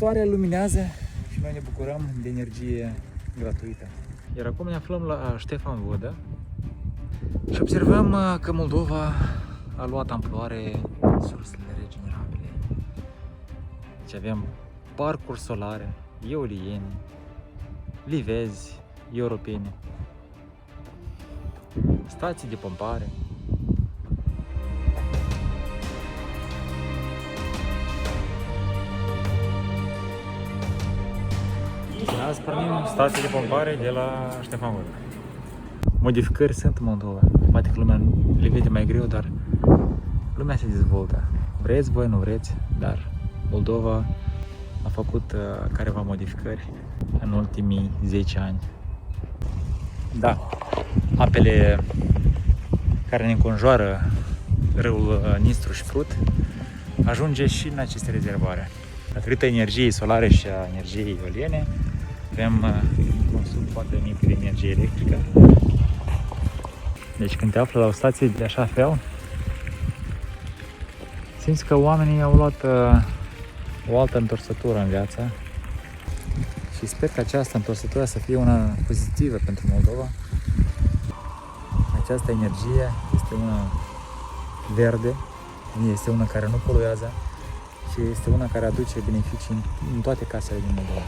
soarele luminează și noi ne bucurăm de energie gratuită. Iar acum ne aflăm la Ștefan Vodă și observăm că Moldova a luat amploare sursele regenerabile. Deci avem parcuri solare, eoliene, livezi europene, stații de pompare. Azi pornim stații de pompare de la Ștefan Vodă. Modificări sunt în Moldova. Poate că lumea le vede mai greu, dar lumea se dezvoltă. Vreți voi, nu vreți, dar Moldova a făcut careva modificări în ultimii 10 ani. Da, apele care ne înconjoară râul Nistru și Prut ajunge și în aceste rezervoare. Datorită energiei solare și a energiei eoliene avem consum foarte mic de energie electrică. Deci când te afli la o stație de așa fel, simți că oamenii au luat o altă întorsătură în viață și sper că această întorsătură să fie una pozitivă pentru Moldova. Această energie este una verde, este una care nu poluează și este una care aduce beneficii în toate casele din Moldova.